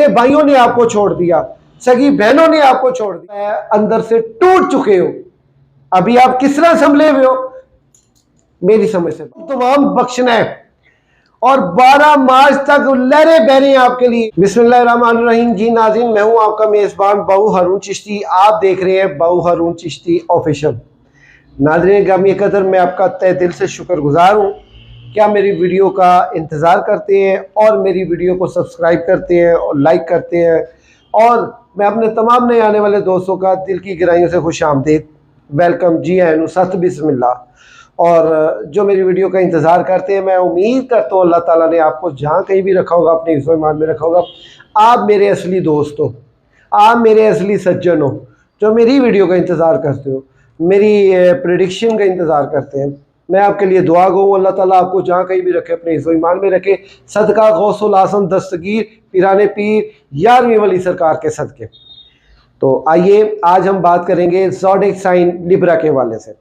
सगे भाइयों ने आपको छोड़ दिया, सगी बहनों ने आपको छोड़ दिया, अंदर से टूट चुके हो, अभी आप किस तरह संभले हुए हो? मेरी समझ से तमाम बख्शना है और 12 मार्च तक लहरें बह रही हैं आपके लिए। बिस्मिल्लाहिर्रहमानिर्रहीम। जी नाज़रीन, मैं हूं आपका मेज़बान बाऊ हारून चिश्ती। आप देख रहे हैं बाऊ हारून चिश्ती ऑफिशियल। नाज़रीन ग्रामी कदर, मैं आपका तहे दिल से शुक्रगुजार हूं। क्या मेरी वीडियो का इंतज़ार करते हैं और मेरी वीडियो को सब्सक्राइब करते हैं और लाइक करते हैं, और मैं अपने तमाम नए आने वाले दोस्तों का दिल की गहराइयों से खुश आमदीद, वेलकम, जी आन, सत बिस्मिल्लाह। और जो मेरी वीडियो का इंतज़ार करते हैं, मैं उम्मीद करता हूँ अल्लाह ताला ने आपको जहाँ कहीं भी रखा होगा अपने हिस्सों ईमान में रखा होगा। आप मेरे असली दोस्त हो, आप मेरे असली सज्जन हो, जो मेरी वीडियो का इंतज़ार करते हो, मेरी प्रेडिक्शन का इंतज़ार करते हैं। मैं आपके लिए दुआ गो, अल्लाह ताला आपको जहाँ कहीं भी रखे अपने हिस्सों ईमान में रखे, सदका गौसुल आज़म दस्तगीर पीराने पीर 11वीं वली सरकार के सदके। तो आइए आज हम बात करेंगे ज़ोडिएक साइन लिब्रा के हवाले से।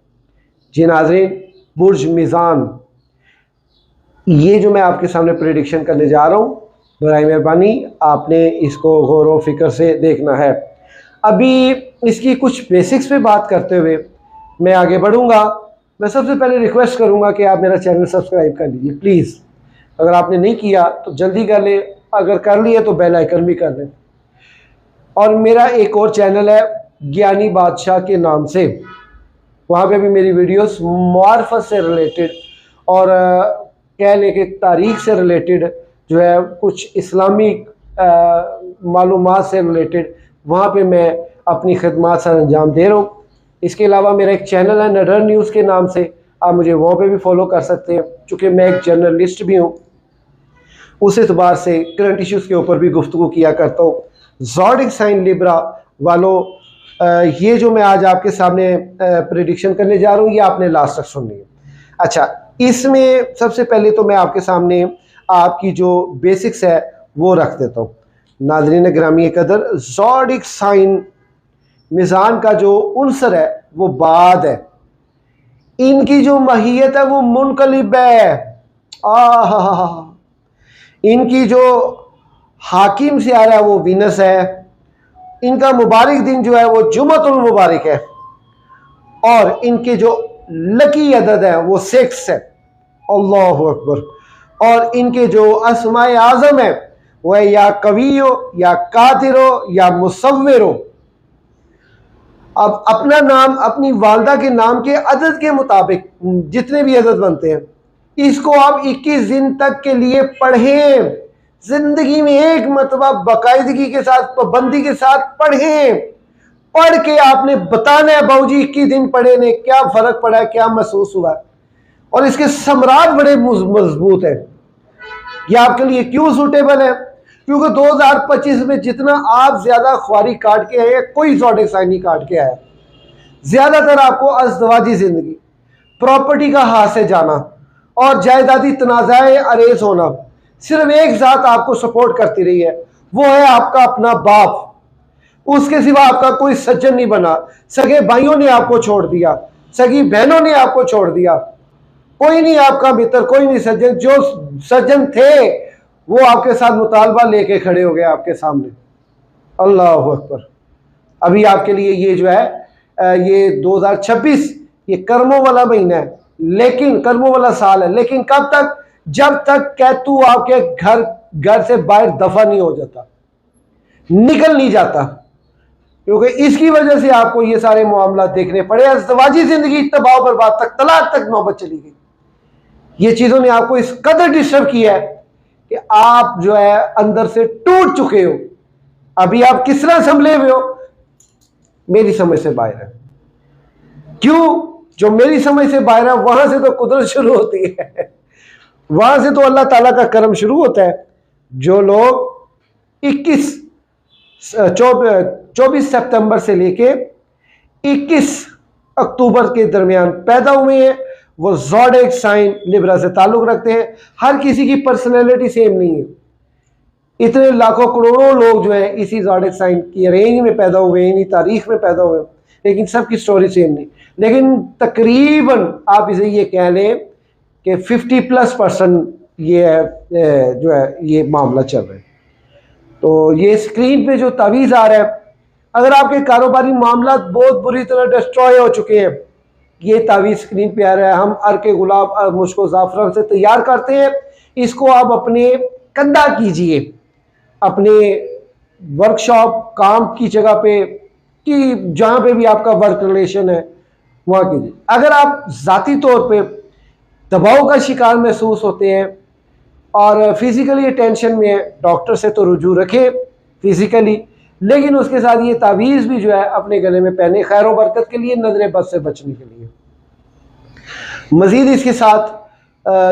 जी नाज़रीन, बुर्ज मीज़ान, ये जो मैं आपके सामने प्रेडिक्शन करने जा रहा हूँ, बराए मेहरबानी आपने इसको गौर व फिक्र से देखना है। अभी इसकी कुछ बेसिक्स पे बात करते हुए मैं आगे बढ़ूँगा। मैं सबसे पहले रिक्वेस्ट करूँगा कि आप मेरा चैनल सब्सक्राइब कर लीजिए प्लीज़। अगर आपने नहीं किया तो जल्दी कर लें, अगर कर लिए तो बेल आइकन भी कर लें। और मेरा एक और चैनल है ज्ञानी बादशाह के नाम से, वहाँ पे भी मेरी वीडियोस मुआरफत से रिलेटेड और कह लें कि तारीख़ से रिलेटेड जो है, कुछ इस्लामिक मालूमात से रिलेटेड, वहाँ पे मैं अपनी खिदमत सर अंजाम दे रहा हूँ। इसके अलावा मेरा एक चैनल है नडर न्यूज़ के नाम से, आप मुझे वहाँ पे भी फॉलो कर सकते हैं, चूँकि मैं एक जर्नलिस्ट भी हूँ। उस एतबार से करंट इश्यूज़ के ऊपर भी गुफ्तगू किया करता हूँ। ज़ोडिएक साइन लिब्रा वालों, ये जो मैं आज आपके सामने प्रेडिक्शन करने जा रहा हूँ, ये आपने लास्ट तक सुननी है। अच्छा, इसमें सबसे पहले तो मैं आपके सामने आपकी जो बेसिक्स है वो रख देता हूँ। नाज़रीन ग्रामी कदर, ज़ोडिएक साइन मीज़ान का जो उनसर है वो बाद है, इनकी जो माहियत है वो मुनकलिब है। इनकी जो हाकिम से आ रहा है वो वीनस है। इनका मुबारक दिन जो है वो जुमअतुल मुबारक है, और इनके जो लकी अदद है वो 6 है। अल्लाहु अकबर। और इनके जो अस्माए आज़म है वो है या कवी हो, या कादिर हो, या मुसव्विर हो। अब अपना नाम अपनी वालदा के नाम के अदद के मुताबिक जितने भी अदद बनते हैं, इसको आप 21 दिन तक के लिए पढ़ें। जिंदगी में एक मरतबा बाकायदगी के साथ, पाबंदी के साथ पढ़ें। पढ़ के आपने बताना है बाबूजी 21 दिन पढ़े ने क्या फर्क पड़ा है, क्या महसूस हुआ है। और इसके समरात बड़े मजबूत है। ये आपके लिए क्यों सूटेबल है? क्योंकि 2025 में जितना आप ज्यादा ख्वारी काट के आए, कोई ज़ोडिएक साइन नहीं काट के आया। ज्यादातर आपको अज़दवाजी जिंदगी, प्रॉपर्टी का हाथ से जाना और जायदादी तनाज़ाए अरेज होना, सिर्फ एक ज़ात आपको सपोर्ट करती रही है, वो है आपका अपना बाप। उसके सिवा आपका कोई सज्जन नहीं बना। सगे भाइयों ने आपको छोड़ दिया, सगी बहनों ने आपको छोड़ दिया, कोई नहीं आपका मित्र, कोई नहीं सज्जन। जो सज्जन थे वो आपके साथ मुतालबा लेके खड़े हो गए आपके सामने। अल्लाह अकबर। अभी आपके लिए ये जो है ये 2026 ये कर्मों वाला महीना है, लेकिन कर्मों वाला साल है, लेकिन कब तक? जब तक कैतू आपके घर से बाहर दफा नहीं हो जाता, निकल नहीं जाता। क्योंकि इसकी वजह से आपको ये सारे मामला देखने पड़े। अज़दवाजी जिंदगी तबाह बर्बाद तक, तलाक तक नौबत चली गई। ये चीजों ने आपको इस कदर डिस्टर्ब किया है कि आप जो है अंदर से टूट चुके हो। अभी आप किस तरह संभले हुए हो? मेरी समझ से बाहर है। क्यों? जो मेरी समझ से बाहर है, वहां से तो कुदरत शुरू होती है, वहां से तो अल्लाह ताला का करम शुरू होता है। जो लोग 24 सितंबर से लेके 21 अक्टूबर के दरमियान पैदा हुए हैं, वो ज़ोडिएक साइन लिब्रा से ताल्लुक रखते हैं। हर किसी की पर्सनैलिटी सेम नहीं है। इतने लाखों करोड़ों लोग जो है इसी ज़ोडिएक साइन की रेंज में पैदा हुए हैं, इन्हीं तारीख में पैदा हुए हैं, लेकिन सबकी स्टोरी सेम नहीं। लेकिन तकरीबन आप इसे ये कह लें कि 50+ % ये जो है ये मामला चल रहा है। तो ये स्क्रीन पे जो तावीज़ आ रहा है, अगर आपके कारोबारी मामला बहुत बुरी तरह डिस्ट्रॉय हो चुके हैं, ये तावीज़ स्क्रीन पे आ रहा है। हम अर्क गुलाब मुश्को ज़ाफ़रान से तैयार करते हैं। इसको आप अपने कंधा कीजिए, अपने वर्कशॉप, काम की जगह पे, कि जहाँ पे भी आपका वर्क रिलेशन है वहाँ कीजिए। अगर आप ज़ाती तौर पे दबाव का शिकार महसूस होते हैं और फिज़िकली टेंशन में है, डॉक्टर से तो रुजू रखें फिज़िकली, लेकिन उसके साथ ये तावीज़ भी जो है अपने गले में पहने, खैर व बरकत के लिए, नजर बद से बचने के लिए। मज़ीद इसके साथ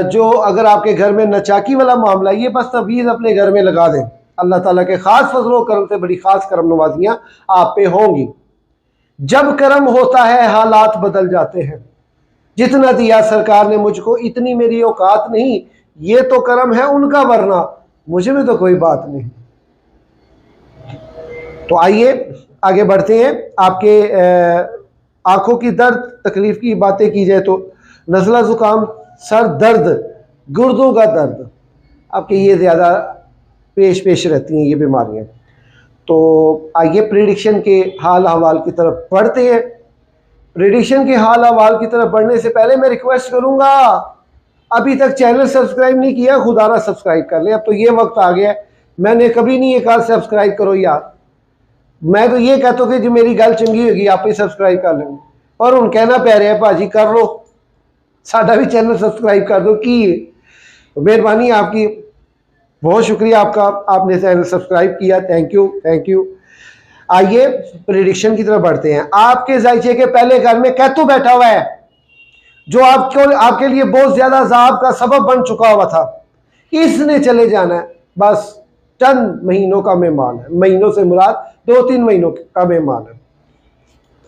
जो अगर आपके घर में नचाकी वाला मामला, ये बस तावीज़ अपने घर में लगा दें, अल्लाह ताला के ख़ास फजलो करम से बड़ी ख़ास करम नवाजियाँ आप पे होंगी। जब करम होता है हालात बदल जाते हैं। जितना दिया सरकार ने मुझको, इतनी मेरी औकात नहीं, ये तो करम है उनका, वरना मुझे में तो कोई बात नहीं। तो आइए आगे बढ़ते हैं। आपके आंखों की दर्द, तकलीफ की बातें की जाए तो नज़ला ज़ुकाम, सर दर्द, गुर्दों का दर्द, आपके ये ज़्यादा पेश रहती हैं ये बीमारियां। तो आइए प्रेडिक्शन के हाल अहवाल की तरफ बढ़ते हैं। प्रेडिक्शन के हाल अहवाल की तरफ बढ़ने से पहले मैं रिक्वेस्ट करूंगा, अभी तक चैनल सब्सक्राइब नहीं किया, खुदारा सब्सक्राइब कर ले। अब तो ये वक्त आ गया है, मैंने कभी नहीं ये कहा सब्सक्राइब करो यार, मैं तो ये कहता हूँ कि जो मेरी गल चंगी होगी आप ही सब्सक्राइब कर लेंगे, और उन कहना पै रहा है भाजी कर लो, साडा भी चैनल सब्सक्राइब कर दो। की मेहरबानी आपकी, बहुत शुक्रिया आपका, आपने चैनल सब्सक्राइब किया, थैंक यू थैंक यू। आइए प्रेडिक्शन की तरफ बढ़ते हैं। आपके जायचे के पहले घर में कैतु बैठा हुआ है, जो आपके लिए बहुत ज्यादा अज़ाब का सबब बन चुका हुआ था। इसने चले जाना है, बस चंद महीनों का मेहमान है, महीनों से मुराद 2-3 महीनों का मेहमान है।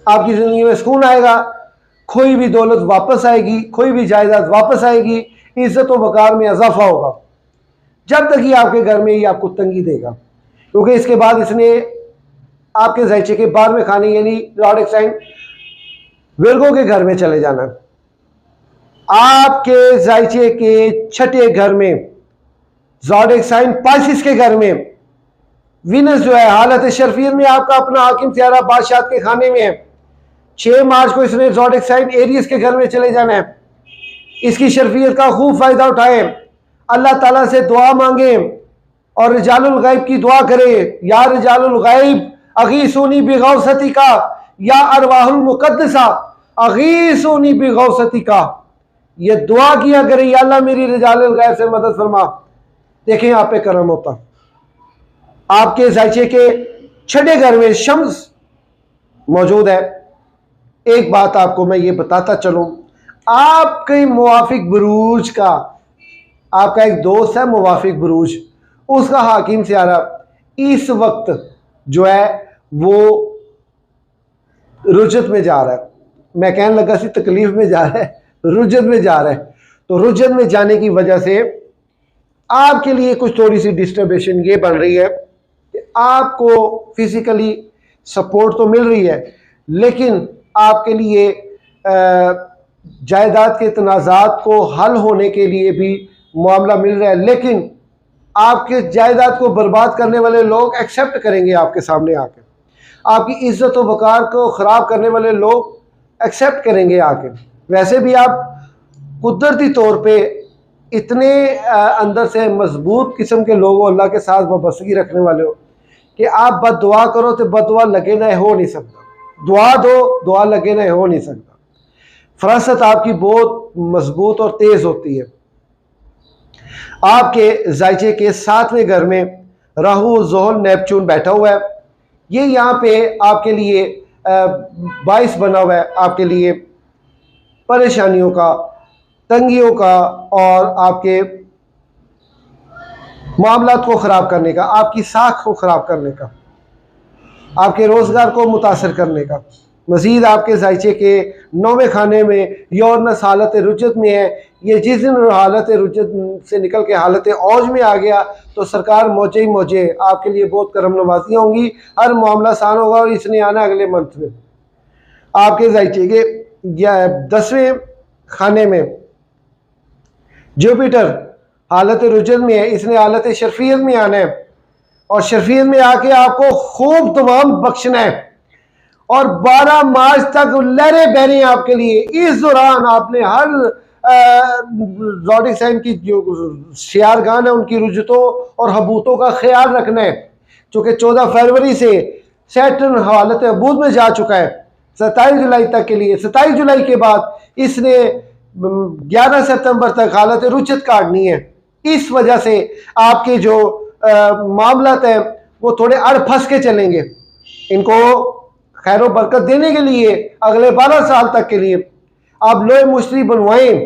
आपकी जिंदगी में सुकून आएगा, खोई भी दौलत वापस आएगी, खोई भी जायदाद वापस आएगी, इज्जत और वकार में इजाफा होगा। जब तक ये आपके घर में ही आपको तंगी देगा, क्योंकि इसके बाद इसने आपके जायचे के 12वें खाने यानी ज़ोडिएक साइन विर्गो के घर में चले जाना। आपके जायचे के छठे घर में ज़ोडिएक साइन पाइसिस के घर में वीनस जो है हालत शर्फियत में, आपका अपना हाकिम सियारा बादशाह के खाने में है। 6 मार्च को इसने ज़ोडिएक साइन एरियस के घर में चले जाना है। इसकी शर्फियत का खूब फायदा उठाएं, अल्लाह ताला से दुआ मांगे और रिजालुल गैब की दुआ करें। या रिजालुल गैब अगीसूनी बिगौसती का, या अरवाहुल मुकद्दसा अगीसूनी बिगौसती का, ये दुआ किया करें, या अल्लाह मेरी रिजालुल गैब से मदद फरमा। देखें आप पे करम होता। आपके जायचे के छठे घर में शम्स मौजूद है। एक बात आपको मैं ये बताता चलूं, आपके मुवाफिक बुरूज का, आपका एक दोस्त है मुवाफिक बुरूज, उसका हाकिम सियारा इस वक्त जो है वो रुजत में जा रहा है। मैं कहने लगा सी तकलीफ में जा रहा है, रुजत में जा रहा है। तो रुजत में जाने की वजह से आपके लिए कुछ थोड़ी सी डिस्टर्बेशन ये बन रही है कि आपको फिजिकली सपोर्ट तो मिल रही है, लेकिन आपके लिए जायदाद के तनाज़ात को हल होने के लिए भी मामला मिल रहा है, लेकिन आपके जायदाद को बर्बाद करने वाले लोग एक्सेप्ट करेंगे आपके सामने आके, आपकी इज्जत और वकार को ख़राब करने वाले लोग एक्सेप्ट करेंगे आके। वैसे भी आप कुदरती तौर पे इतने अंदर से मजबूत किस्म के लोग हो, अल्लाह के साथ वाबस्तगी रखने वाले हो, कि आप बद दुआ करो तो बद दुआ लगे ना हो नहीं सकता, दुआ दो दुआ लगे ना हो नहीं सकता। फरासत आपकी बहुत मजबूत और तेज़ होती है। आपके जायचे के 7वें घर में राहु ज़ोहल नेपच्यून बैठा हुआ है। ये यहाँ पे आपके लिए बाइस बना हुआ है, आपके लिए परेशानियों का, तंगियों का और आपके मामलात को ख़राब करने का, आपकी साख को ख़राब करने का, आपके रोज़गार को मुतासर करने का। मज़ीद आपके जायचे के 9वें खाने में यौनस हालत रुजत में है। ये जिस दिन हालत रुजत से निकल के हालत औज में आ गया तो सरकार मौजे ही मौजे, आपके लिए बहुत करम नवाजियाँ होंगी, हर मामला आसान होगा। और इसने आना अगले मंथ में। आपके जायचे के 10वें खाने में जुपिटर हालत रुजत में है, इसने हालत शर्फियत में आना है। और शफीयत में आके आपको खूब तमाम बख्शना है और 12 मार्च तक लहरे बहरे आपके लिए। इस दौरान आपने हर ज़ोडिक साइन की जो शियारगान है उनकी रुजतों और हबूतों का ख्याल रखना है, चूँकि 14 फरवरी से सैटर्न हालत अबूद में जा चुका है 27 जुलाई तक के लिए। 27 जुलाई के बाद इसने 11 सितंबर तक हालत रुचत काटनी है। इस वजह से आपके जो मामलात हैं वो थोड़े अड़ फंस के चलेंगे। इनको खैर बरकत देने के लिए अगले 12 साल तक के लिए आप लोहे मुश्तरी बनवाएं,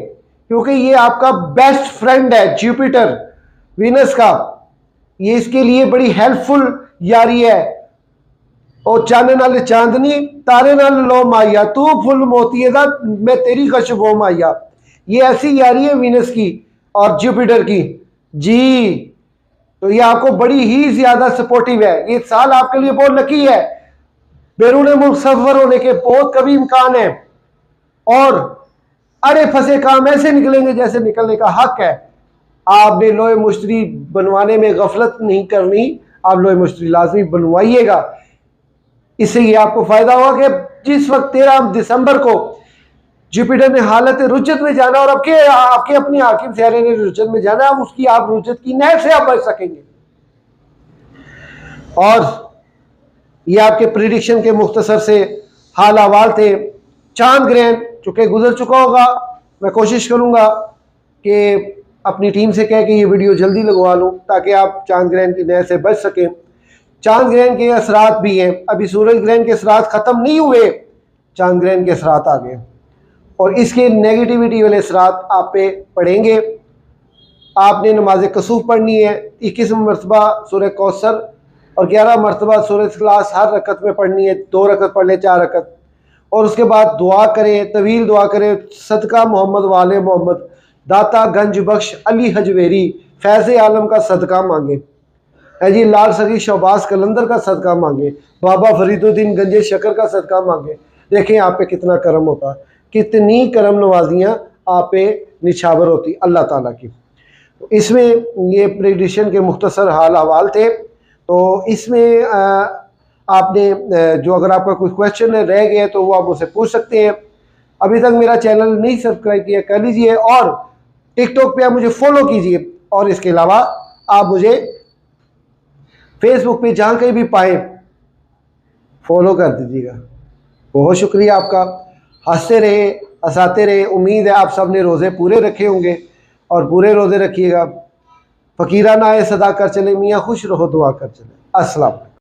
क्योंकि ये आपका बेस्ट फ्रेंड है जुपिटर वीनस का। ये इसके लिए बड़ी हेल्पफुल यारी है। और चांदे नाल चांदनी तारे नाल लो माइया तू फुल मोती है मैं तेरी कशबो माइया। ये ऐसी यारी है वीनस की और जुपिटर की जी। तो ये आपको बड़ी ही ज्यादा सपोर्टिव है। ये साल आपके लिए बहुत लकी है। बैरून मुल्क सफर होने के बहुत कभी इम्कान है और अरे फंसे काम ऐसे निकलेंगे जैसे निकलने का हक है। आपने लोहे मुश्तरी बनवाने में गफलत नहीं करनी, आप लोहे मुश्तरी लाजमी बनवाइएगा। इससे ये आपको फायदा होगा कि जिस वक्त 13 दिसंबर को जुपिटर ने हालत रुजत में जाना और आपके अपने हाकिम सहरे ने रुजत में जाना, उसकी आप रुजत की नहर से आप बच सकेंगे। और ये आपके प्रिडिक्शन के मुख्तसर से हाल अहवाल थे। चांद ग्रहण चूँकि गुजर चुका होगा, मैं कोशिश करूँगा कि अपनी टीम से कह के ये वीडियो जल्दी लगवा लूँ ताकि आप चांद ग्रहण की नहर से बच सकें। चांद ग्रहण के असरात भी हैं, अभी सूरज ग्रहण के असरात ख़त्म नहीं हुए, चांद ग्रहण के असरात आ गए और इसके नेगेटिविटी वाले असरात आप पे पड़ेंगे। आपने नमाज कसूफ पढ़नी है, 21 मरतबा सूरह कौसर और 11 मरतबा सूरह इखलास हर रकत में पढ़नी है। 2 रकत पढ़ ले 4 रकत, और उसके बाद दुआ करें, तवील दुआ करें। सदका मोहम्मद वाले मोहम्मद दाता गंज बख्श अली हजवेरी फैज़ आलम का सदका मांगे है जी। लाल सगी शहबाज कलंदर का सदका मांगे, बाबा फरीदुद्दीन गंजे शकर का सदका मांगे। देखें आप पे कितना करम होता, कितनी करम नवाजियाँ आप पे निछावर होती अल्लाह ताला की। इसमें ये प्रेडिक्शन के मुख्तसर हाल अहवाल थे। तो इसमें आपने जो अगर आपका कोई क्वेश्चन रह गया तो वो आप मुझसे पूछ सकते हैं। अभी तक मेरा चैनल नहीं सब्सक्राइब किया कर लीजिए और टिकटॉक पे आप मुझे फॉलो कीजिए। और इसके अलावा आप मुझे फेसबुक पे जहाँ कहीं भी पाएँ फॉलो कर दीजिएगा। बहुत शुक्रिया आपका। हंसते रहे, हंसाते रहे। उम्मीद है आप सब ने रोज़े पूरे रखे होंगे और पूरे रोज़े रखिएगा। फ़कीराना आए सदा कर चले, मियाँ खुश रहो दुआ कर चले। अस्सलाम।